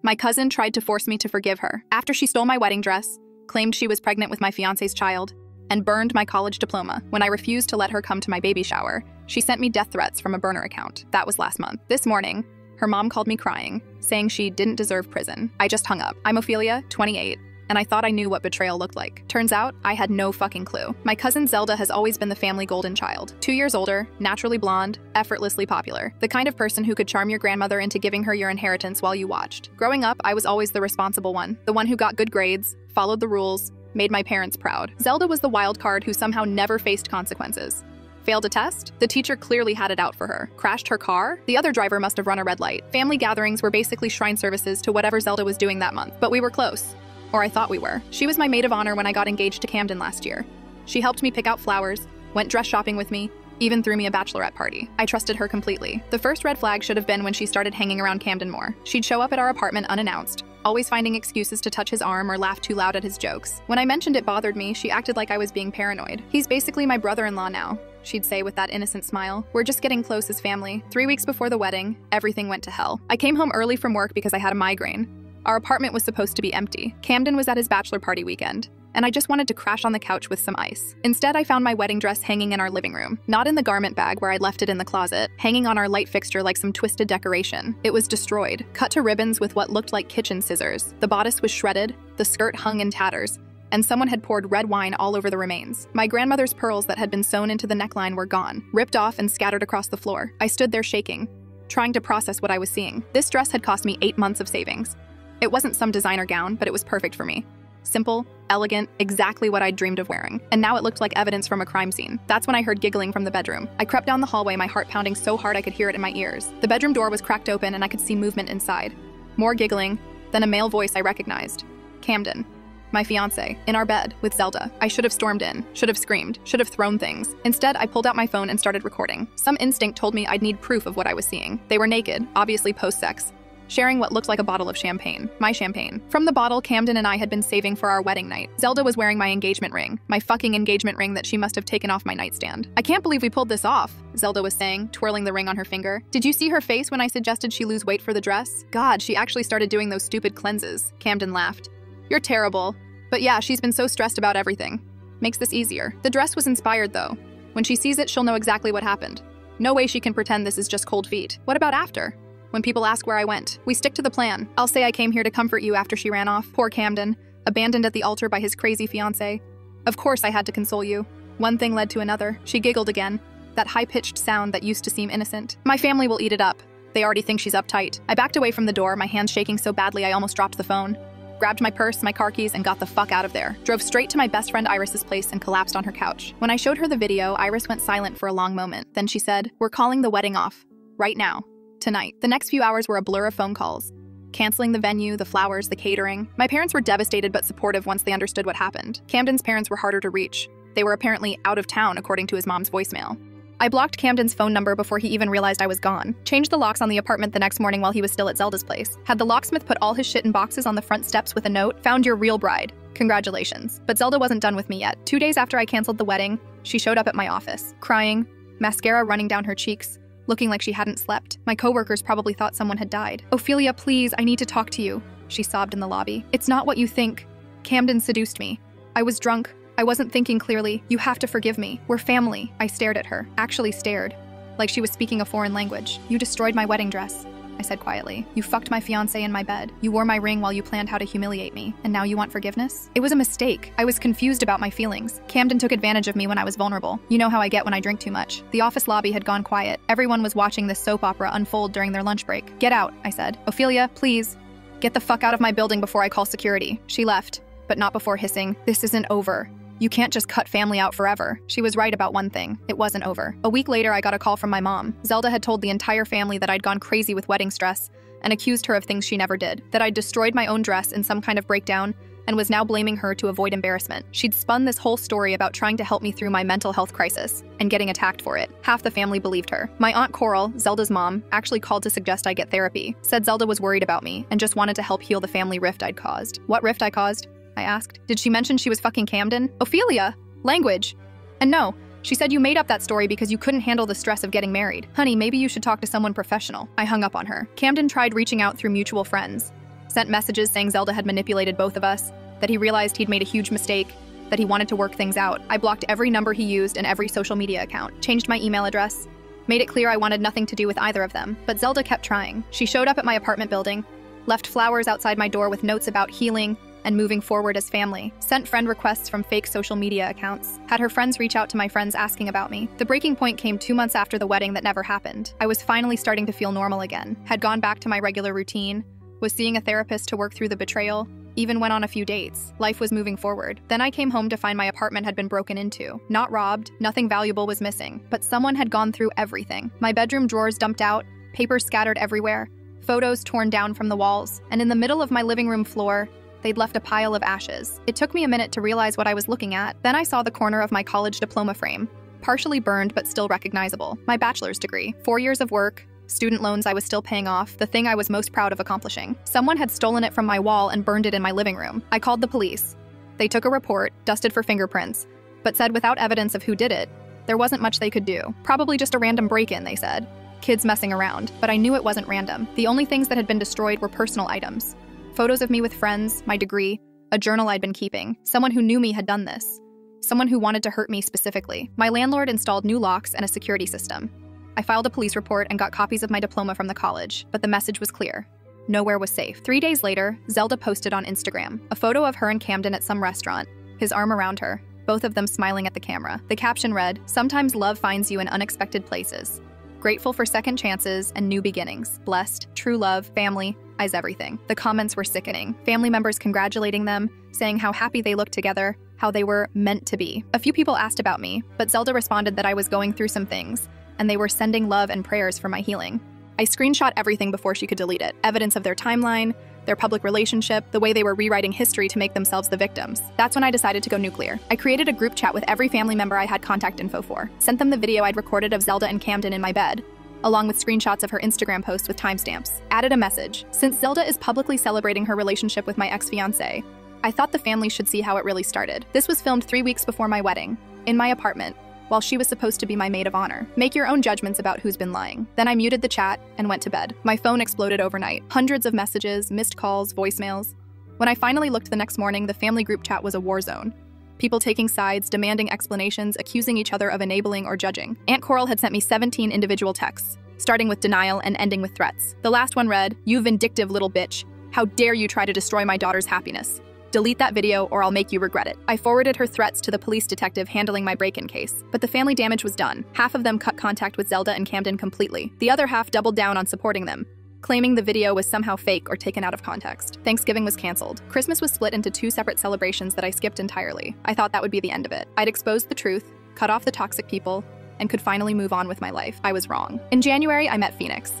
My cousin tried to force me to forgive her after she stole my wedding dress, claimed she was pregnant with my fiancé's child, and burned my college diploma. When I refused to let her come to my baby shower, she sent me death threats from a burner account. That was last month. This morning, her mom called me crying, saying she didn't deserve prison. I just hung up. I'm Ophelia, 28, and I thought I knew what betrayal looked like. Turns out, I had no fucking clue. My cousin Zelda has always been the family golden child. 2 years older, naturally blonde, effortlessly popular. The kind of person who could charm your grandmother into giving her your inheritance while you watched. Growing up, I was always the responsible one. The one who got good grades, followed the rules, made my parents proud. Zelda was the wild card who somehow never faced consequences. Failed a test? The teacher clearly had it out for her. Crashed her car? The other driver must have run a red light. Family gatherings were basically shrine services to whatever Zelda was doing that month. But we were close. Or I thought we were. She was my maid of honor when I got engaged to Camden last year. She helped me pick out flowers, went dress shopping with me, even threw me a bachelorette party. I trusted her completely. The first red flag should have been when she started hanging around Camden more. She'd show up at our apartment unannounced, always finding excuses to touch his arm or laugh too loud at his jokes. When I mentioned it bothered me, she acted like I was being paranoid. He's basically my brother-in-law now, she'd say with that innocent smile. We're just getting close as family. 3 weeks before the wedding, everything went to hell. I came home early from work because I had a migraine. Our apartment was supposed to be empty. Camden was at his bachelor party weekend, and I just wanted to crash on the couch with some ice. Instead, I found my wedding dress hanging in our living room, not in the garment bag where I'd left it in the closet, hanging on our light fixture like some twisted decoration. It was destroyed, cut to ribbons with what looked like kitchen scissors. The bodice was shredded, the skirt hung in tatters, and someone had poured red wine all over the remains. My grandmother's pearls that had been sewn into the neckline were gone, ripped off and scattered across the floor. I stood there shaking, trying to process what I was seeing. This dress had cost me 8 months of savings. It wasn't some designer gown, but it was perfect for me. Simple, elegant, exactly what I'd dreamed of wearing. And now it looked like evidence from a crime scene. That's when I heard giggling from the bedroom. I crept down the hallway, my heart pounding so hard I could hear it in my ears. The bedroom door was cracked open and I could see movement inside. More giggling, then a male voice I recognized. Camden, my fiancé, in our bed with Zelda. I should have stormed in, should have screamed, should have thrown things. Instead, I pulled out my phone and started recording. Some instinct told me I'd need proof of what I was seeing. They were naked, obviously post-sex, sharing what looked like a bottle of champagne. My champagne. From the bottle Camden and I had been saving for our wedding night. Zelda was wearing my engagement ring. My fucking engagement ring that she must have taken off my nightstand. I can't believe we pulled this off, Zelda was saying, twirling the ring on her finger. Did you see her face when I suggested she lose weight for the dress? God, she actually started doing those stupid cleanses. Camden laughed. You're terrible. But yeah, she's been so stressed about everything. Makes this easier. The dress was inspired though. When she sees it, she'll know exactly what happened. No way she can pretend this is just cold feet. What about after? When people ask where I went, we stick to the plan. I'll say I came here to comfort you after she ran off. Poor Camden, abandoned at the altar by his crazy fiancé. Of course I had to console you. One thing led to another. She giggled again, that high-pitched sound that used to seem innocent. My family will eat it up. They already think she's uptight. I backed away from the door, my hands shaking so badly I almost dropped the phone. Grabbed my purse, my car keys, and got the fuck out of there. Drove straight to my best friend Iris's place and collapsed on her couch. When I showed her the video, Iris went silent for a long moment. Then she said, "We're calling the wedding off. Right now. Tonight." The next few hours were a blur of phone calls. Canceling the venue, the flowers, the catering. My parents were devastated but supportive once they understood what happened. Camden's parents were harder to reach. They were apparently out of town, according to his mom's voicemail. I blocked Camden's phone number before he even realized I was gone. Changed the locks on the apartment the next morning while he was still at Zelda's place. Had the locksmith put all his shit in boxes on the front steps with a note, "Found your real bride. Congratulations." But Zelda wasn't done with me yet. 2 days after I canceled the wedding, she showed up at my office, crying, mascara running down her cheeks, looking like she hadn't slept. My coworkers probably thought someone had died. "Ophelia, please, I need to talk to you," she sobbed in the lobby. "It's not what you think. Camden seduced me. I was drunk. I wasn't thinking clearly. You have to forgive me. We're family." I stared at her, actually stared, like she was speaking a foreign language. "You destroyed my wedding dress," I said quietly. "You fucked my fiancé in my bed. You wore my ring while you planned how to humiliate me, and now you want forgiveness?" It was a mistake. I was confused about my feelings. Camden took advantage of me when I was vulnerable. You know how I get when I drink too much. The office lobby had gone quiet. Everyone was watching this soap opera unfold during their lunch break. "Get out," I said. "Ophelia, please. Get the fuck out of my building before I call security." She left, but not before hissing, "This isn't over. You can't just cut family out forever." She was right about one thing. It wasn't over. A week later, I got a call from my mom. Zelda had told the entire family that I'd gone crazy with wedding stress and accused her of things she never did, that I'd destroyed my own dress in some kind of breakdown and was now blaming her to avoid embarrassment. She'd spun this whole story about trying to help me through my mental health crisis and getting attacked for it. Half the family believed her. My Aunt Coral, Zelda's mom, actually called to suggest I get therapy, said Zelda was worried about me and just wanted to help heal the family rift I'd caused. What rift I caused? I asked. Did she mention she was fucking Camden? Ophelia! Language! And no, she said you made up that story because you couldn't handle the stress of getting married. Honey, maybe you should talk to someone professional. I hung up on her. Camden tried reaching out through mutual friends, sent messages saying Zelda had manipulated both of us, that he realized he'd made a huge mistake, that he wanted to work things out. I blocked every number he used and every social media account, changed my email address, made it clear I wanted nothing to do with either of them. But Zelda kept trying. She showed up at my apartment building, left flowers outside my door with notes about healing and moving forward as family, sent friend requests from fake social media accounts, had her friends reach out to my friends asking about me. The breaking point came 2 months after the wedding that never happened. I was finally starting to feel normal again, had gone back to my regular routine, was seeing a therapist to work through the betrayal, even went on a few dates. Life was moving forward. Then I came home to find my apartment had been broken into. Not robbed, nothing valuable was missing, but someone had gone through everything. My bedroom drawers dumped out, papers scattered everywhere, photos torn down from the walls, and in the middle of my living room floor, they'd left a pile of ashes. It took me a minute to realize what I was looking at. Then I saw the corner of my college diploma frame, partially burned but still recognizable. My bachelor's degree, 4 years of work, student loans I was still paying off, the thing I was most proud of accomplishing. Someone had stolen it from my wall and burned it in my living room. I called the police. They took a report, dusted for fingerprints, but said without evidence of who did it, there wasn't much they could do. Probably just a random break-in, they said. Kids messing around. But I knew it wasn't random. The only things that had been destroyed were personal items. Photos of me with friends, my degree, a journal I'd been keeping. Someone who knew me had done this. Someone who wanted to hurt me specifically. My landlord installed new locks and a security system. I filed a police report and got copies of my diploma from the college, but the message was clear. Nowhere was safe. 3 days later, Zelda posted on Instagram a photo of her and Camden at some restaurant, his arm around her, both of them smiling at the camera. The caption read, "Sometimes love finds you in unexpected places. Grateful for second chances and new beginnings. Blessed, true love, family, is everything." The comments were sickening. Family members congratulating them, saying how happy they looked together, how they were meant to be. A few people asked about me, but Zelda responded that I was going through some things, and they were sending love and prayers for my healing. I screenshot everything before she could delete it. Evidence of their timeline, their public relationship, the way they were rewriting history to make themselves the victims. That's when I decided to go nuclear. I created a group chat with every family member I had contact info for, sent them the video I'd recorded of Zelda and Camden in my bed, along with screenshots of her Instagram post with timestamps. Added a message. Since Zelda is publicly celebrating her relationship with my ex-fiancé, I thought the family should see how it really started. This was filmed 3 weeks before my wedding, in my apartment, while she was supposed to be my maid of honor. Make your own judgments about who's been lying. Then I muted the chat and went to bed. My phone exploded overnight. Hundreds of messages, missed calls, voicemails. When I finally looked the next morning, the family group chat was a war zone. People taking sides, demanding explanations, accusing each other of enabling or judging. Aunt Coral had sent me 17 individual texts, starting with denial and ending with threats. The last one read, "You vindictive little bitch. How dare you try to destroy my daughter's happiness? Delete that video or I'll make you regret it." I forwarded her threats to the police detective handling my break-in case, but the family damage was done. Half of them cut contact with Zelda and Camden completely. The other half doubled down on supporting them, claiming the video was somehow fake or taken out of context. Thanksgiving was canceled. Christmas was split into 2 separate celebrations that I skipped entirely. I thought that would be the end of it. I'd exposed the truth, cut off the toxic people, and could finally move on with my life. I was wrong. In January, I met Phoenix.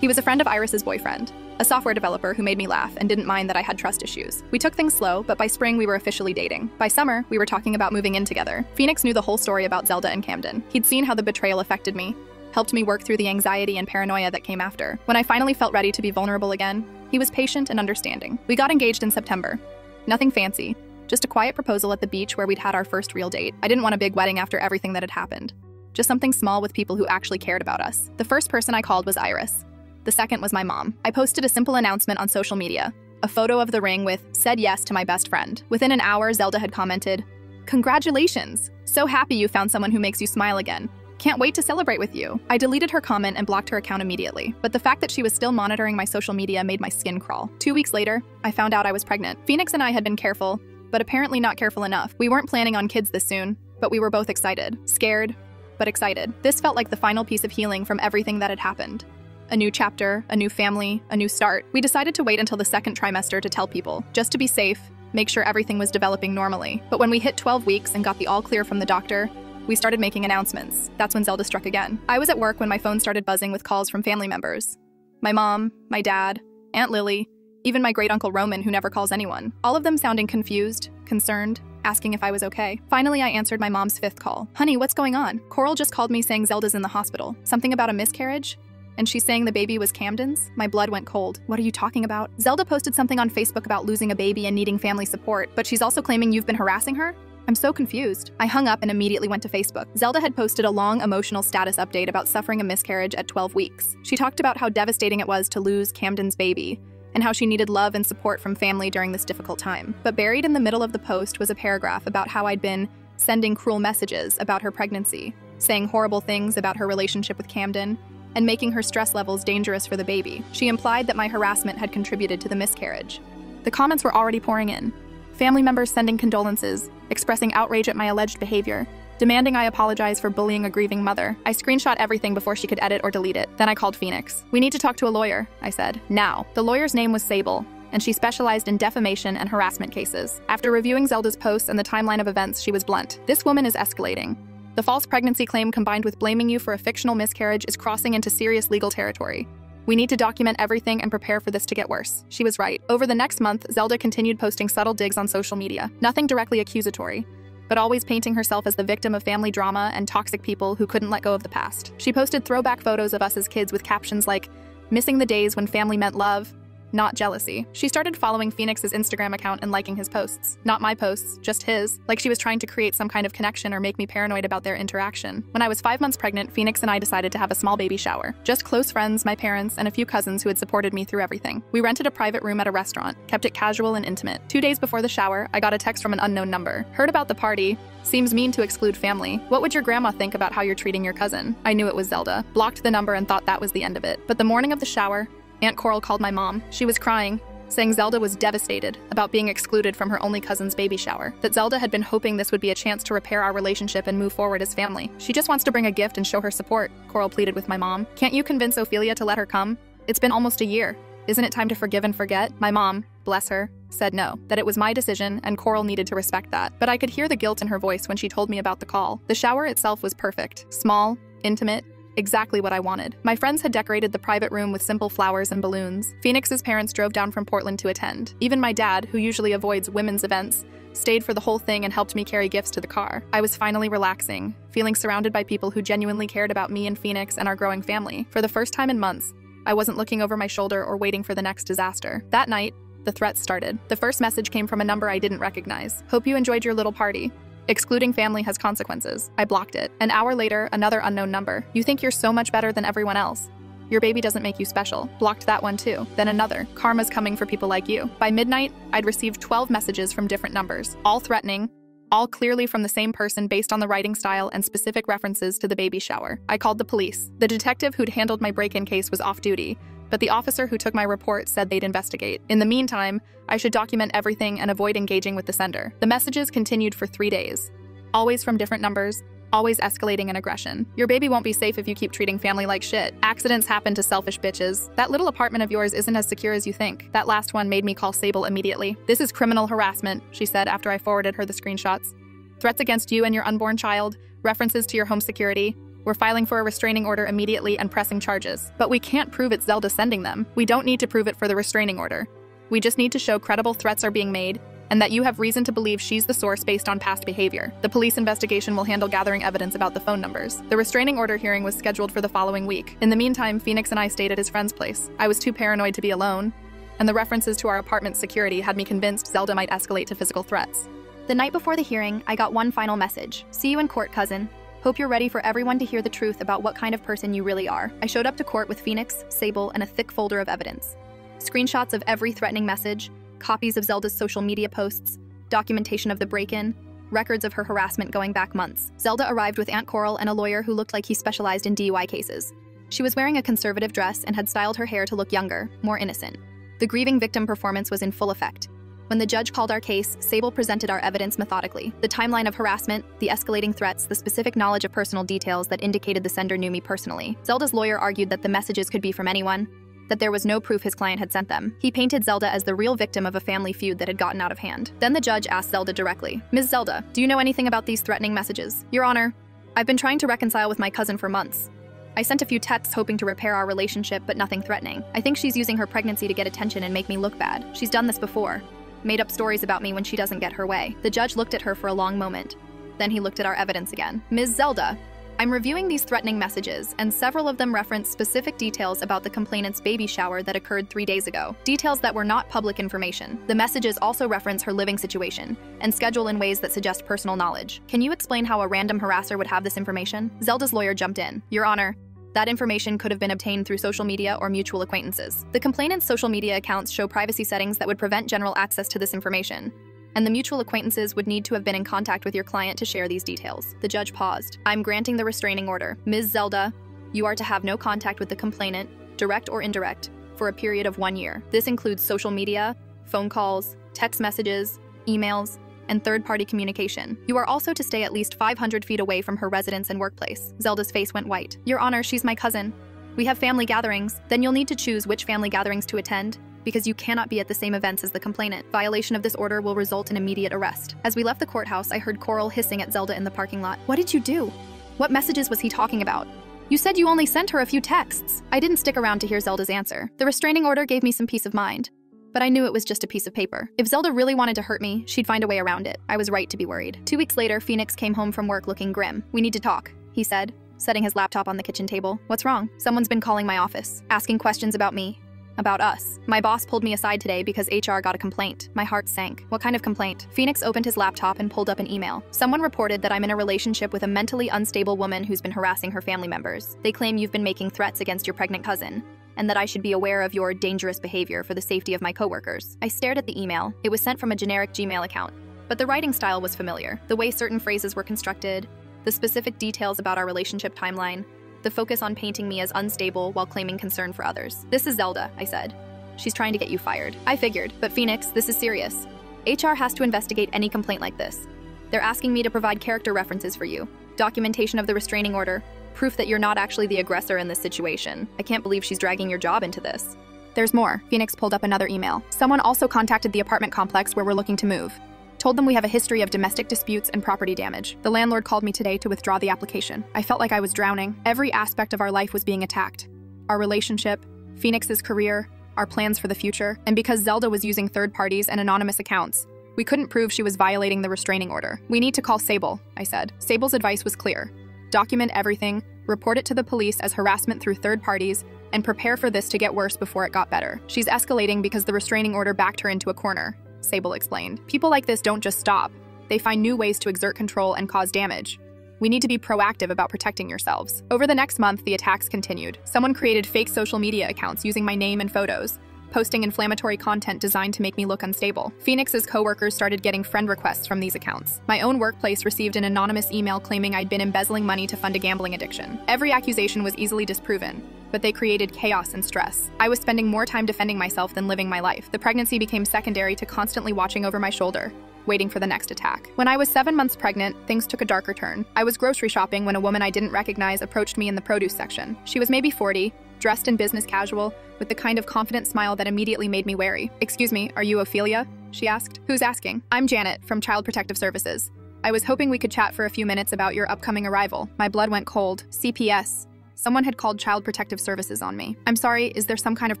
He was a friend of Iris's boyfriend, a software developer who made me laugh and didn't mind that I had trust issues. We took things slow, but by spring we were officially dating. By summer, we were talking about moving in together. Phoenix knew the whole story about Zelda and Camden. He'd seen how the betrayal affected me, helped me work through the anxiety and paranoia that came after. When I finally felt ready to be vulnerable again, he was patient and understanding. We got engaged in September. Nothing fancy, just a quiet proposal at the beach where we'd had our first real date. I didn't want a big wedding after everything that had happened. Just something small with people who actually cared about us. The first person I called was Iris. The second was my mom. I posted a simple announcement on social media, a photo of the ring with "said yes to my best friend." Within an hour, Zelda had commented, "Congratulations! So happy you found someone who makes you smile again. Can't wait to celebrate with you." I deleted her comment and blocked her account immediately, but the fact that she was still monitoring my social media made my skin crawl. 2 weeks later, I found out I was pregnant. Phoenix and I had been careful, but apparently not careful enough. We weren't planning on kids this soon, but we were both excited. Scared, but excited. This felt like the final piece of healing from everything that had happened. A new chapter, a new family, a new start. We decided to wait until the second trimester to tell people, just to be safe, make sure everything was developing normally. But when we hit 12 weeks and got the all clear from the doctor, we started making announcements. That's when Zelda struck again. I was at work when my phone started buzzing with calls from family members. My mom, my dad, Aunt Lily, even my great-uncle Roman, who never calls anyone. All of them sounding confused, concerned, asking if I was okay. Finally, I answered my mom's 5th call. "Honey, what's going on? Coral just called me saying Zelda's in the hospital. Something about a miscarriage? And she's saying the baby was Camden's?" My blood went cold. "What are you talking about?" "Zelda posted something on Facebook about losing a baby and needing family support, but she's also claiming you've been harassing her?" I'm so confused. I hung up and immediately went to Facebook. Zelda had posted a long emotional status update about suffering a miscarriage at 12 weeks. She talked about how devastating it was to lose Camden's baby, and how she needed love and support from family during this difficult time. But buried in the middle of the post was a paragraph about how I'd been sending cruel messages about her pregnancy, saying horrible things about her relationship with Camden, and making her stress levels dangerous for the baby. She implied that my harassment had contributed to the miscarriage. The comments were already pouring in. Family members sending condolences, expressing outrage at my alleged behavior, demanding I apologize for bullying a grieving mother. I screenshot everything before she could edit or delete it. Then I called Phoenix. "We need to talk to a lawyer," I said. "Now." The lawyer's name was Sable, and she specialized in defamation and harassment cases. After reviewing Zelda's posts and the timeline of events, she was blunt. "This woman is escalating. The false pregnancy claim combined with blaming you for a fictional miscarriage is crossing into serious legal territory. We need to document everything and prepare for this to get worse." She was right. Over the next month, Zelda continued posting subtle digs on social media. Nothing directly accusatory, but always painting herself as the victim of family drama and toxic people who couldn't let go of the past. She posted throwback photos of us as kids with captions like, "Missing the days when family meant love, not jealousy." She started following Phoenix's Instagram account and liking his posts. Not my posts, just his, like she was trying to create some kind of connection or make me paranoid about their interaction. When I was 5 months pregnant, Phoenix and I decided to have a small baby shower. Just close friends, my parents, and a few cousins who had supported me through everything. We rented a private room at a restaurant, kept it casual and intimate. 2 days before the shower, I got a text from an unknown number. "Heard about the party. Seems mean to exclude family. What would your grandma think about how you're treating your cousin?" I knew it was Zelda. Blocked the number and thought that was the end of it. But the morning of the shower, Aunt Coral called my mom. She was crying, saying Zelda was devastated about being excluded from her only cousin's baby shower, that Zelda had been hoping this would be a chance to repair our relationship and move forward as family. "She just wants to bring a gift and show her support," Coral pleaded with my mom. "Can't you convince Ophelia to let her come? It's been almost a year. Isn't it time to forgive and forget?" My mom, bless her, said no, that it was my decision and Coral needed to respect that. But I could hear the guilt in her voice when she told me about the call. The shower itself was perfect. Small, intimate, exactly what I wanted. My friends had decorated the private room with simple flowers and balloons. Phoenix's parents drove down from Portland to attend. Even my dad, who usually avoids women's events, stayed for the whole thing and helped me carry gifts to the car. I was finally relaxing, feeling surrounded by people who genuinely cared about me and Phoenix and our growing family. For the first time in months, I wasn't looking over my shoulder or waiting for the next disaster. That night, the threats started. The first message came from a number I didn't recognize. "Hope you enjoyed your little party. Excluding family has consequences." I blocked it. An hour later, another unknown number. "You think you're so much better than everyone else. Your baby doesn't make you special." Blocked that one too. Then another. "Karma's coming for people like you." By midnight, I'd received 12 messages from different numbers, all threatening, all clearly from the same person based on the writing style and specific references to the baby shower. I called the police. The detective who'd handled my break-in case was off duty, but the officer who took my report said they'd investigate. In the meantime, I should document everything and avoid engaging with the sender. The messages continued for 3 days. Always from different numbers, always escalating in aggression. "Your baby won't be safe if you keep treating family like shit. Accidents happen to selfish bitches. That little apartment of yours isn't as secure as you think." That last one made me call Sable immediately. "This is criminal harassment," she said after I forwarded her the screenshots. "Threats against you and your unborn child, references to your home security. We're filing for a restraining order immediately and pressing charges." "But we can't prove it's Zelda sending them." "We don't need to prove it for the restraining order. We just need to show credible threats are being made and that you have reason to believe she's the source based on past behavior. The police investigation will handle gathering evidence about the phone numbers." The restraining order hearing was scheduled for the following week. In the meantime, Phoenix and I stayed at his friend's place. I was too paranoid to be alone, and the references to our apartment's security had me convinced Zelda might escalate to physical threats. The night before the hearing, I got one final message. "See you in court, cousin. Hope you're ready for everyone to hear the truth about what kind of person you really are." I showed up to court with Phoenix, Sable, and a thick folder of evidence. Screenshots of every threatening message, copies of Zelda's social media posts, documentation of the break-in, records of her harassment going back months. Zelda arrived with Aunt Coral and a lawyer who looked like he specialized in DUI cases. She was wearing a conservative dress and had styled her hair to look younger, more innocent. The grieving victim performance was in full effect. When the judge called our case, Sable presented our evidence methodically. The timeline of harassment, the escalating threats, the specific knowledge of personal details that indicated the sender knew me personally. Zelda's lawyer argued that the messages could be from anyone, that there was no proof his client had sent them. He painted Zelda as the real victim of a family feud that had gotten out of hand. Then the judge asked Zelda directly, "Ms. Zelda, do you know anything about these threatening messages?" "Your Honor, I've been trying to reconcile with my cousin for months. I sent a few texts hoping to repair our relationship, but nothing threatening. I think she's using her pregnancy to get attention and make me look bad. She's done this before. Made up stories about me when she doesn't get her way." The judge looked at her for a long moment. Then he looked at our evidence again. "Ms. Zelda, I'm reviewing these threatening messages, and several of them reference specific details about the complainant's baby shower that occurred 3 days ago. Details that were not public information. The messages also reference her living situation and schedule in ways that suggest personal knowledge. Can you explain how a random harasser would have this information?" Zelda's lawyer jumped in. "Your Honor, That information could have been obtained through social media or mutual acquaintances. The complainant's social media accounts show privacy settings that would prevent general access to this information, and the mutual acquaintances would need to have been in contact with your client to share these details. The judge paused. I'm granting the restraining order. Ms. Zelda, you are to have no contact with the complainant, direct or indirect, for a period of 1 year. This includes social media, phone calls, text messages, emails, and third-party communication. You are also to stay at least 500 feet away from her residence and workplace. Zelda's face went white. Your Honor, she's my cousin. We have family gatherings. Then you'll need to choose which family gatherings to attend, because you cannot be at the same events as the complainant. Violation of this order will result in immediate arrest. As we left the courthouse, I heard Coral hissing at Zelda in the parking lot. What did you do? What messages was he talking about? You said you only sent her a few texts. I didn't stick around to hear Zelda's answer. The restraining order gave me some peace of mind, but I knew it was just a piece of paper. If Zelda really wanted to hurt me, she'd find a way around it. I was right to be worried. 2 weeks later, Phoenix came home from work looking grim. We need to talk, he said, setting his laptop on the kitchen table. What's wrong? Someone's been calling my office, asking questions about me. About us. My boss pulled me aside today because HR got a complaint. My heart sank. What kind of complaint? Phoenix opened his laptop and pulled up an email. Someone reported that I'm in a relationship with a mentally unstable woman who's been harassing her family members. They claim you've been making threats against your pregnant cousin, and that I should be aware of your dangerous behavior for the safety of my coworkers. I stared at the email. It was sent from a generic Gmail account, but the writing style was familiar. The way certain phrases were constructed, the specific details about our relationship timeline, the focus on painting me as unstable while claiming concern for others. This is Zelda, I said. She's trying to get you fired. I figured, but Phoenix, this is serious. HR has to investigate any complaint like this. They're asking me to provide character references for you, documentation of the restraining order, proof that you're not actually the aggressor in this situation. I can't believe she's dragging your job into this. There's more. Phoenix pulled up another email. Someone also contacted the apartment complex where we're looking to move. Told them we have a history of domestic disputes and property damage. The landlord called me today to withdraw the application. I felt like I was drowning. Every aspect of our life was being attacked. Our relationship, Phoenix's career, our plans for the future. And because Zelda was using third parties and anonymous accounts, we couldn't prove she was violating the restraining order. We need to call Sable, I said. Sable's advice was clear. Document everything, report it to the police as harassment through third parties, and prepare for this to get worse before it got better. She's escalating because the restraining order backed her into a corner, Sable explained. People like this don't just stop. They find new ways to exert control and cause damage. We need to be proactive about protecting yourselves. Over the next month, the attacks continued. Someone created fake social media accounts using my name and photos, posting inflammatory content designed to make me look unstable. Phoenix's coworkers started getting friend requests from these accounts. My own workplace received an anonymous email claiming I'd been embezzling money to fund a gambling addiction. Every accusation was easily disproven, but they created chaos and stress. I was spending more time defending myself than living my life. The pregnancy became secondary to constantly watching over my shoulder, waiting for the next attack. When I was 7 months pregnant, things took a darker turn. I was grocery shopping when a woman I didn't recognize approached me in the produce section. She was maybe 40, dressed in business casual, with the kind of confident smile that immediately made me wary. "Excuse me, are you Ophelia?" she asked. "Who's asking?" "I'm Janet, from Child Protective Services. I was hoping we could chat for a few minutes about your upcoming arrival." My blood went cold. CPS. Someone had called Child Protective Services on me. "I'm sorry, is there some kind of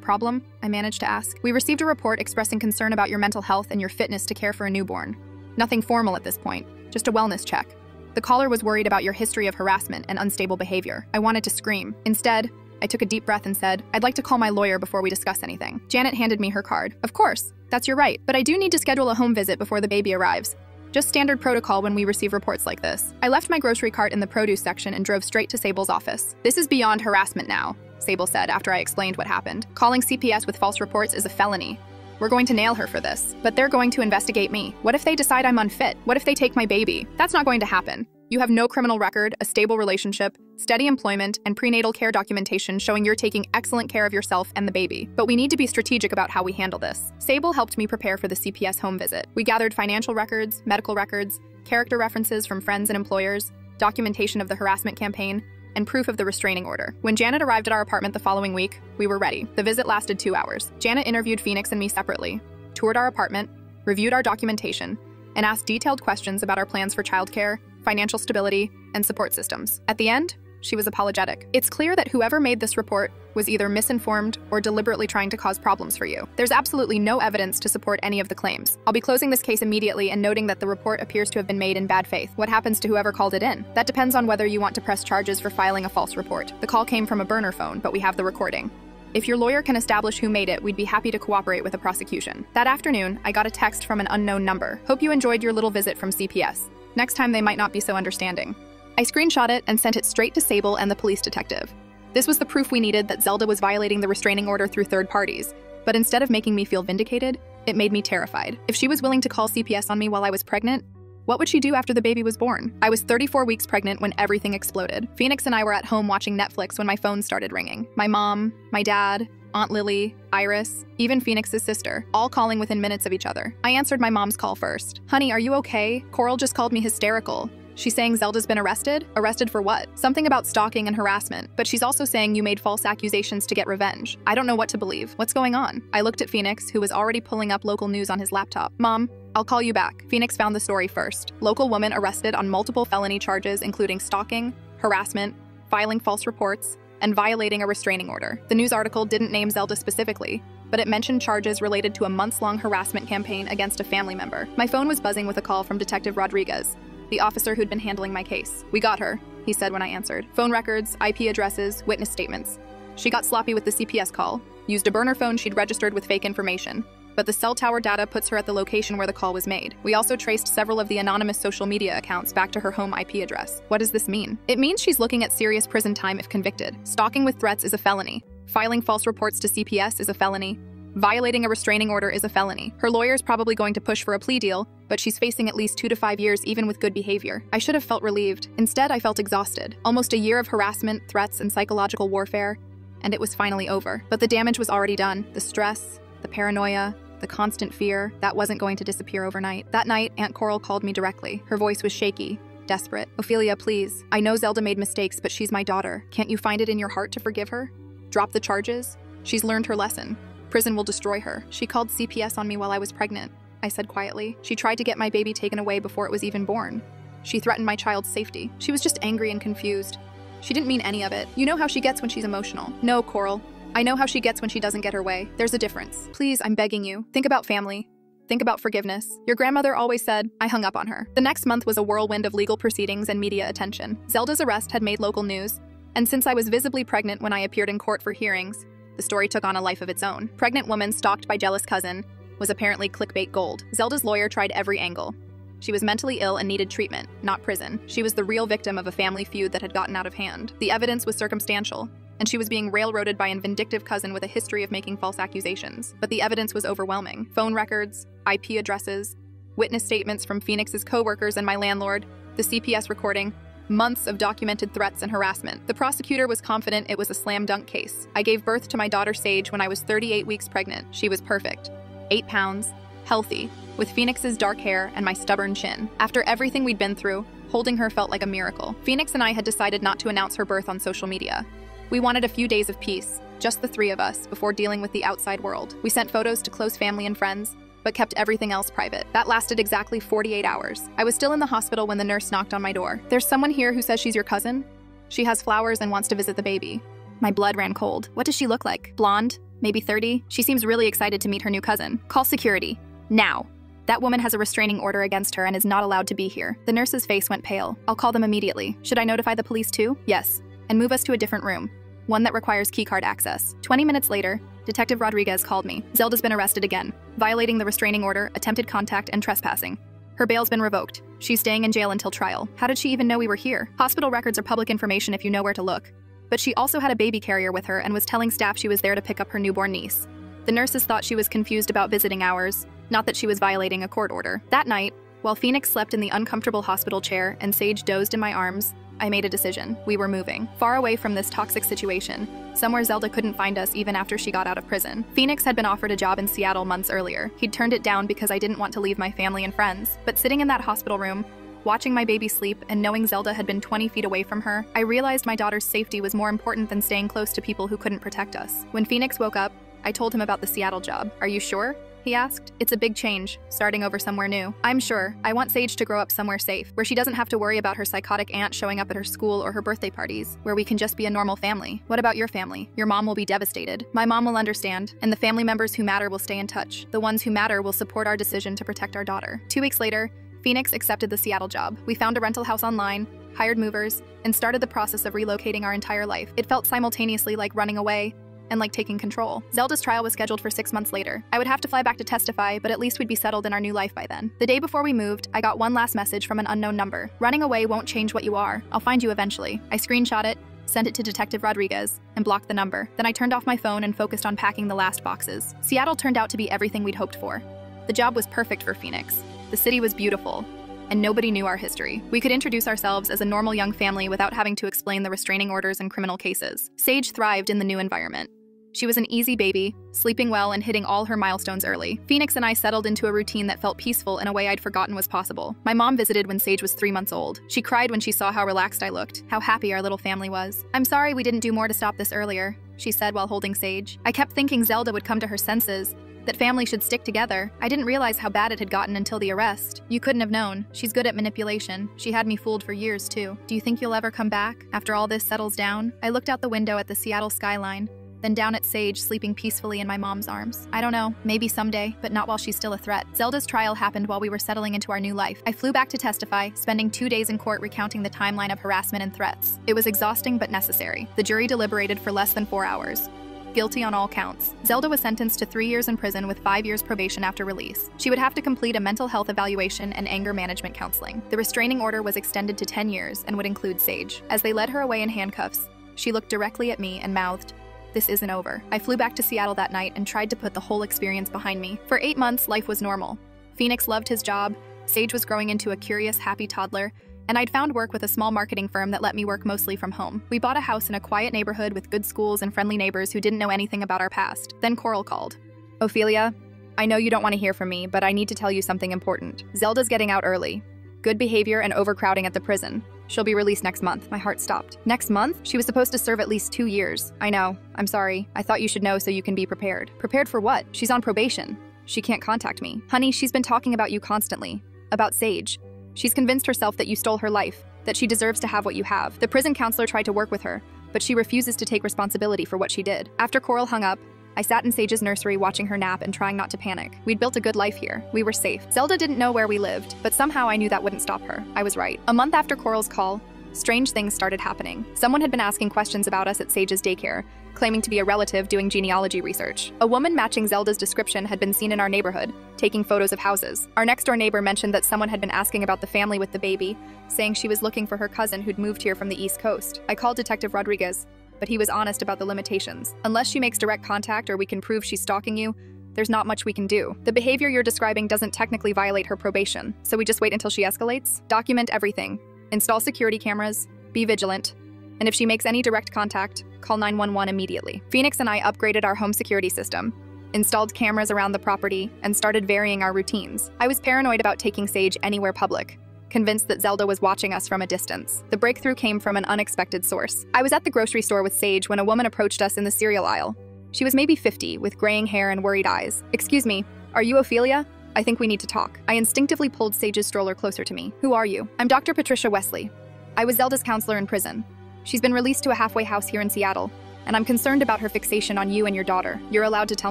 problem?" I managed to ask. "We received a report expressing concern about your mental health and your fitness to care for a newborn. Nothing formal at this point, just a wellness check. The caller was worried about your history of harassment and unstable behavior." I wanted to scream. Instead, I took a deep breath and said, "I'd like to call my lawyer before we discuss anything." Janet handed me her card. "Of course, that's your right, but I do need to schedule a home visit before the baby arrives. Just standard protocol when we receive reports like this." I left my grocery cart in the produce section and drove straight to Sable's office. "This is beyond harassment now," Sable said after I explained what happened. "Calling CPS with false reports is a felony. We're going to nail her for this, but they're going to investigate me. What if they decide I'm unfit? What if they take my baby? That's not going to happen. You have no criminal record, a stable relationship, steady employment, and prenatal care documentation showing you're taking excellent care of yourself and the baby. But we need to be strategic about how we handle this." Sable helped me prepare for the CPS home visit. We gathered financial records, medical records, character references from friends and employers, documentation of the harassment campaign, and proof of the restraining order. When Janet arrived at our apartment the following week, we were ready. The visit lasted 2 hours. Janet interviewed Phoenix and me separately, toured our apartment, reviewed our documentation, and asked detailed questions about our plans for childcare, financial stability, and support systems. At the end, she was apologetic. "It's clear that whoever made this report was either misinformed or deliberately trying to cause problems for you. There's absolutely no evidence to support any of the claims. I'll be closing this case immediately and noting that the report appears to have been made in bad faith. What happens to whoever called it in? That depends on whether you want to press charges for filing a false report. The call came from a burner phone, but we have the recording. If your lawyer can establish who made it, we'd be happy to cooperate with the prosecution." That afternoon, I got a text from an unknown number. "Hope you enjoyed your little visit from CPS. Next time they might not be so understanding." I screenshot it and sent it straight to Sable and the police detective. This was the proof we needed that Zelda was violating the restraining order through third parties. But instead of making me feel vindicated, it made me terrified. If she was willing to call CPS on me while I was pregnant, what would she do after the baby was born? I was 34 weeks pregnant when everything exploded. Phoenix and I were at home watching Netflix when my phone started ringing. My mom, my dad, Aunt Lily, Iris, even Phoenix's sister, all calling within minutes of each other. I answered my mom's call first. "Honey, are you okay? Coral just called me hysterical. She's saying Zelda's been arrested? Arrested for what? Something about stalking and harassment, but she's also saying you made false accusations to get revenge. I don't know what to believe. What's going on?" I looked at Phoenix, who was already pulling up local news on his laptop. "Mom, I'll call you back." Phoenix found the story first. Local woman arrested on multiple felony charges, including stalking, harassment, filing false reports, and violating a restraining order. The news article didn't name Zelda specifically, but it mentioned charges related to a months-long harassment campaign against a family member. My phone was buzzing with a call from Detective Rodriguez, the officer who'd been handling my case. "We got her," he said when I answered. "Phone records, IP addresses, witness statements. She got sloppy with the CPS call, used a burner phone she'd registered with fake information, but the cell tower data puts her at the location where the call was made. We also traced several of the anonymous social media accounts back to her home IP address." What does this mean? It means she's looking at serious prison time if convicted. Stalking with threats is a felony. Filing false reports to CPS is a felony. Violating a restraining order is a felony. Her lawyer's probably going to push for a plea deal, but she's facing at least 2 to 5 years even with good behavior. I should have felt relieved. Instead, I felt exhausted. Almost a year of harassment, threats, and psychological warfare, and it was finally over. But the damage was already done. The stress, the paranoia, the constant fear, that wasn't going to disappear overnight. That night, Aunt Coral called me directly. Her voice was shaky, desperate. "Ophelia, please. I know Zelda made mistakes, but she's my daughter. Can't you find it in your heart to forgive her? Drop the charges? She's learned her lesson. Prison will destroy her." "She called CPS on me while I was pregnant," I said quietly. "She tried to get my baby taken away before it was even born. She threatened my child's safety. She was just angry and confused. She didn't mean any of it. You know how she gets when she's emotional." "No, Coral. I know how she gets when she doesn't get her way. There's a difference. Please, I'm begging you. Think about family. Think about forgiveness. Your grandmother always said." I hung up on her. The next month was a whirlwind of legal proceedings and media attention. Zelda's arrest had made local news, and since I was visibly pregnant when I appeared in court for hearings, the story took on a life of its own. "Pregnant woman stalked by jealous cousin" was apparently clickbait gold. Zelda's lawyer tried every angle. She was mentally ill and needed treatment, not prison. She was the real victim of a family feud that had gotten out of hand. The evidence was circumstantial, and she was being railroaded by a vindictive cousin with a history of making false accusations. But the evidence was overwhelming. Phone records, IP addresses, witness statements from Phoenix's co-workers and my landlord, the CPS recording, months of documented threats and harassment. The prosecutor was confident it was a slam-dunk case. I gave birth to my daughter Sage when I was 38 weeks pregnant. She was perfect. 8 pounds, healthy, with Phoenix's dark hair and my stubborn chin. After everything we'd been through, holding her felt like a miracle. Phoenix and I had decided not to announce her birth on social media. We wanted a few days of peace, just the 3 of us, before dealing with the outside world. We sent photos to close family and friends, but kept everything else private. That lasted exactly 48 hours. I was still in the hospital when the nurse knocked on my door. "There's someone here who says she's your cousin. She has flowers and wants to visit the baby." My blood ran cold. What does she look like? Blonde? Maybe 30? She seems really excited to meet her new cousin. "Call security. Now. That woman has a restraining order against her and is not allowed to be here." The nurse's face went pale. "I'll call them immediately. Should I notify the police too?" "Yes. And move us to a different room. One that requires keycard access." 20 minutes later, Detective Rodriguez called me. "Zelda's been arrested again, violating the restraining order, attempted contact, and trespassing. Her bail's been revoked. She's staying in jail until trial." "How did she even know we were here?" "Hospital records are public information if you know where to look. But she also had a baby carrier with her and was telling staff she was there to pick up her newborn niece. The nurses thought she was confused about visiting hours, not that she was violating a court order." That night, while Phoenix slept in the uncomfortable hospital chair and Sage dozed in my arms, I made a decision. We were moving, far away from this toxic situation, somewhere Zelda couldn't find us even after she got out of prison. Phoenix had been offered a job in Seattle months earlier. He'd turned it down because I didn't want to leave my family and friends. But sitting in that hospital room, watching my baby sleep and knowing Zelda had been 20 feet away from her, I realized my daughter's safety was more important than staying close to people who couldn't protect us. When Phoenix woke up, I told him about the Seattle job. "Are you sure?" he asked. "It's a big change, starting over somewhere new." "I'm sure. I want Sage to grow up somewhere safe, where she doesn't have to worry about her psychotic aunt showing up at her school or her birthday parties, where we can just be a normal family." "What about your family? Your mom will be devastated." "My mom will understand, and the family members who matter will stay in touch. The ones who matter will support our decision to protect our daughter." 2 weeks later, Phoenix accepted the Seattle job. We found a rental house online, hired movers, and started the process of relocating our entire life. It felt simultaneously like running away and like taking control. Zelda's trial was scheduled for 6 months later. I would have to fly back to testify, but at least we'd be settled in our new life by then. The day before we moved, I got one last message from an unknown number. "Running away won't change what you are. I'll find you eventually." I screenshot it, sent it to Detective Rodriguez, and blocked the number. Then I turned off my phone and focused on packing the last boxes. Seattle turned out to be everything we'd hoped for. The job was perfect for Phoenix. The city was beautiful, and nobody knew our history. We could introduce ourselves as a normal young family without having to explain the restraining orders and criminal cases. Sage thrived in the new environment. She was an easy baby, sleeping well and hitting all her milestones early. Phoenix and I settled into a routine that felt peaceful in a way I'd forgotten was possible. My mom visited when Sage was 3 months old. She cried when she saw how relaxed I looked, how happy our little family was. "I'm sorry we didn't do more to stop this earlier," she said while holding Sage. I kept thinking Zelda would come to her senses, that family should stick together. I didn't realize how bad it had gotten until the arrest. You couldn't have known. She's good at manipulation. She had me fooled for years, too. Do you think you'll ever come back, after all this settles down? I looked out the window at the Seattle skyline, then down at Sage sleeping peacefully in my mom's arms. I don't know, maybe someday, but not while she's still a threat. Zelda's trial happened while we were settling into our new life. I flew back to testify, spending 2 days in court recounting the timeline of harassment and threats. It was exhausting but necessary. The jury deliberated for less than 4 hours. Guilty on all counts. Zelda was sentenced to 3 years in prison with 5 years probation after release. She would have to complete a mental health evaluation and anger management counseling. The restraining order was extended to 10 years and would include Sage. As they led her away in handcuffs, she looked directly at me and mouthed, "This isn't over." I flew back to Seattle that night and tried to put the whole experience behind me. For 8 months, life was normal. Phoenix loved his job, Sage was growing into a curious, happy toddler, and I'd found work with a small marketing firm that let me work mostly from home. We bought a house in a quiet neighborhood with good schools and friendly neighbors who didn't know anything about our past. Then Coral called. "Ophelia, I know you don't want to hear from me, but I need to tell you something important. Zelda's getting out early. Good behavior and overcrowding at the prison. She'll be released next month." My heart stopped. Next month? She was supposed to serve at least 2 years. I know. I'm sorry. I thought you should know so you can be prepared. Prepared for what? She's on probation. She can't contact me. Honey, she's been talking about you constantly. About Sage. She's convinced herself that you stole her life, that she deserves to have what you have. The prison counselor tried to work with her, but she refuses to take responsibility for what she did. After Coral hung up, I sat in Sage's nursery watching her nap and trying not to panic. We'd built a good life here. We were safe. Zelda didn't know where we lived, but somehow I knew that wouldn't stop her. I was right. A month after Coral's call, strange things started happening. Someone had been asking questions about us at Sage's daycare, claiming to be a relative doing genealogy research. A woman matching Zelda's description had been seen in our neighborhood, taking photos of houses. Our next-door neighbor mentioned that someone had been asking about the family with the baby, saying she was looking for her cousin who'd moved here from the East Coast. I called Detective Rodriguez, but he was honest about the limitations. Unless she makes direct contact or we can prove she's stalking you, there's not much we can do. The behavior you're describing doesn't technically violate her probation, so we just wait until she escalates? Document everything. Install security cameras, be vigilant, and if she makes any direct contact, call 911 immediately. Phoenix and I upgraded our home security system, installed cameras around the property, and started varying our routines. I was paranoid about taking Sage anywhere public, convinced that Zelda was watching us from a distance. The breakthrough came from an unexpected source. I was at the grocery store with Sage when a woman approached us in the cereal aisle. She was maybe 50, with graying hair and worried eyes. "Excuse me, are you Ophelia? I think we need to talk." I instinctively pulled Sage's stroller closer to me. "Who are you?" "I'm Dr. Patricia Wesley. I was Zelda's counselor in prison. She's been released to a halfway house here in Seattle, and I'm concerned about her fixation on you and your daughter. You're allowed to tell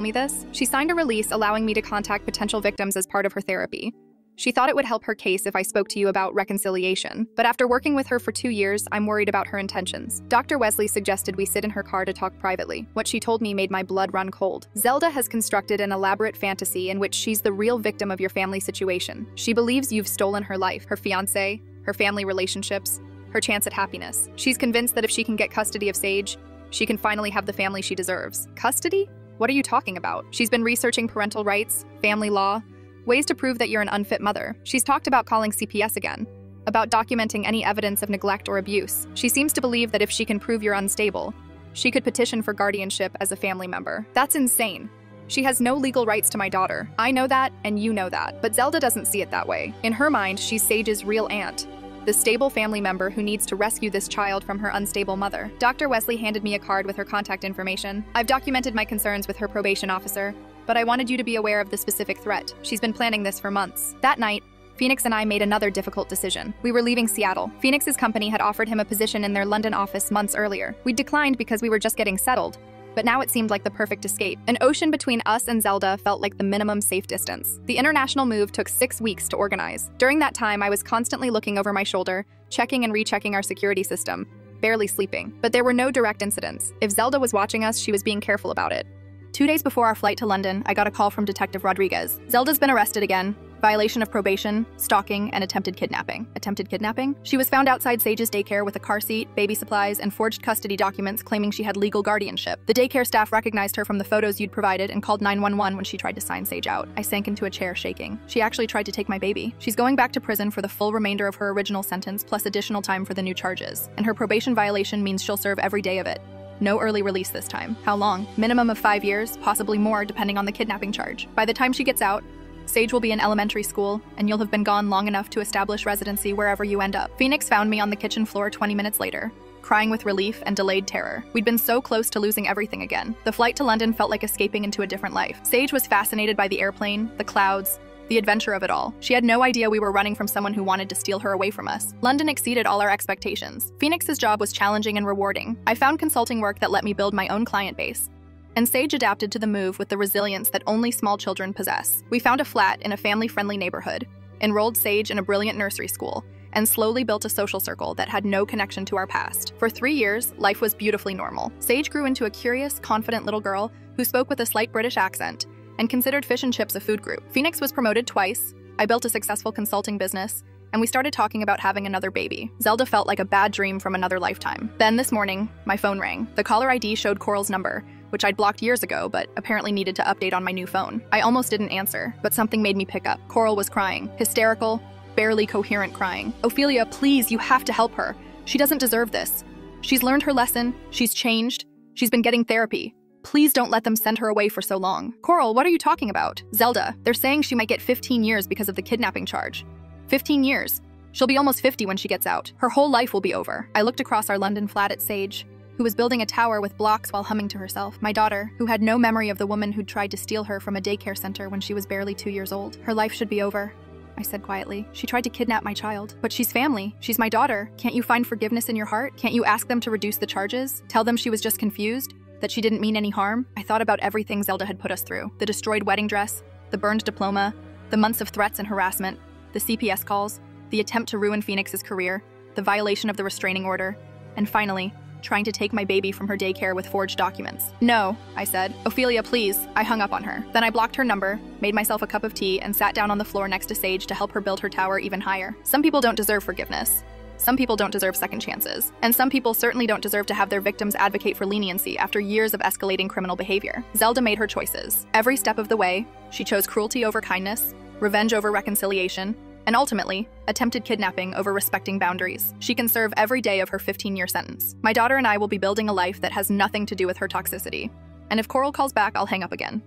me this?" She signed a release allowing me to contact potential victims as part of her therapy. She thought it would help her case if I spoke to you about reconciliation, but after working with her for 2 years, I'm worried about her intentions. Dr. Wesley suggested we sit in her car to talk privately. What she told me made my blood run cold. Zelda has constructed an elaborate fantasy in which she's the real victim of your family situation. She believes you've stolen her life, her fiancé, her family relationships, her chance at happiness. She's convinced that if she can get custody of Sage, she can finally have the family she deserves. Custody? What are you talking about? She's been researching parental rights, family law, ways to prove that you're an unfit mother. She's talked about calling CPS again, about documenting any evidence of neglect or abuse. She seems to believe that if she can prove you're unstable, she could petition for guardianship as a family member. That's insane. She has no legal rights to my daughter. I know that, and you know that. But Zelda doesn't see it that way. In her mind, she's Sage's real aunt, the stable family member who needs to rescue this child from her unstable mother. Dr. Wesley handed me a card with her contact information. I've documented my concerns with her probation officer, but I wanted you to be aware of the specific threat. She's been planning this for months. That night, Phoenix and I made another difficult decision. We were leaving Seattle. Phoenix's company had offered him a position in their London office months earlier. We declined because we were just getting settled, but now it seemed like the perfect escape. An ocean between us and Zelda felt like the minimum safe distance. The international move took 6 weeks to organize. During that time, I was constantly looking over my shoulder, checking and rechecking our security system, barely sleeping. But there were no direct incidents. If Zelda was watching us, she was being careful about it. 2 days before our flight to London, I got a call from Detective Rodriguez. "Zelda's been arrested again. violation of probation, stalking, and attempted kidnapping. Attempted kidnapping? She was found outside Sage's daycare with a car seat, baby supplies, and forged custody documents claiming she had legal guardianship. The daycare staff recognized her from the photos you'd provided and called 911 when she tried to sign Sage out. I sank into a chair shaking. She actually tried to take my baby. She's going back to prison for the full remainder of her original sentence plus additional time for the new charges. And her probation violation means she'll serve every day of it. No early release this time. How long? Minimum of 5 years, possibly more depending on the kidnapping charge. By the time she gets out, Sage will be in elementary school, and you'll have been gone long enough to establish residency wherever you end up. Phoenix found me on the kitchen floor 20 minutes later, crying with relief and delayed terror. We'd been so close to losing everything again. The flight to London felt like escaping into a different life. Sage was fascinated by the airplane, the clouds, the adventure of it all. She had no idea we were running from someone who wanted to steal her away from us. London exceeded all our expectations. Phoenix's job was challenging and rewarding. I found consulting work that let me build my own client base. And Sage adapted to the move with the resilience that only small children possess. We found a flat in a family-friendly neighborhood, enrolled Sage in a brilliant nursery school, and slowly built a social circle that had no connection to our past. For 3 years, life was beautifully normal. Sage grew into a curious, confident little girl who spoke with a slight British accent and considered fish and chips a food group. Phoenix was promoted twice, I built a successful consulting business, and we started talking about having another baby. Zelda felt like a bad dream from another lifetime. Then this morning, my phone rang. The caller ID showed Coral's number, which I'd blocked years ago, but apparently needed to update on my new phone. I almost didn't answer, but something made me pick up. Coral was crying, hysterical, barely coherent crying. Ophelia, please, you have to help her. She doesn't deserve this. She's learned her lesson, she's changed, she's been getting therapy. Please don't let them send her away for so long. Coral, what are you talking about? Zelda, they're saying she might get 15 years because of the kidnapping charge. 15 years. She'll be almost 50 when she gets out. Her whole life will be over. I looked across our London flat at Sage, who was building a tower with blocks while humming to herself. My daughter, who had no memory of the woman who'd tried to steal her from a daycare center when she was barely 2 years old. Her life should be over, I said quietly. She tried to kidnap my child. But she's family. She's my daughter. Can't you find forgiveness in your heart? Can't you ask them to reduce the charges? Tell them she was just confused? That she didn't mean any harm? I thought about everything Zelda had put us through. The destroyed wedding dress, the burned diploma, the months of threats and harassment, the CPS calls, the attempt to ruin Phoenix's career, the violation of the restraining order, and finally, trying to take my baby from her daycare with forged documents. No, I said. Ophelia, please. I hung up on her. Then I blocked her number, made myself a cup of tea, and sat down on the floor next to Sage to help her build her tower even higher. Some people don't deserve forgiveness. Some people don't deserve second chances. And some people certainly don't deserve to have their victims advocate for leniency after years of escalating criminal behavior. Zelda made her choices. Every step of the way, she chose cruelty over kindness, revenge over reconciliation, and ultimately, attempted kidnapping over respecting boundaries. She can serve every day of her 15-year sentence. My daughter and I will be building a life that has nothing to do with her toxicity. And if Coral calls back, I'll hang up again.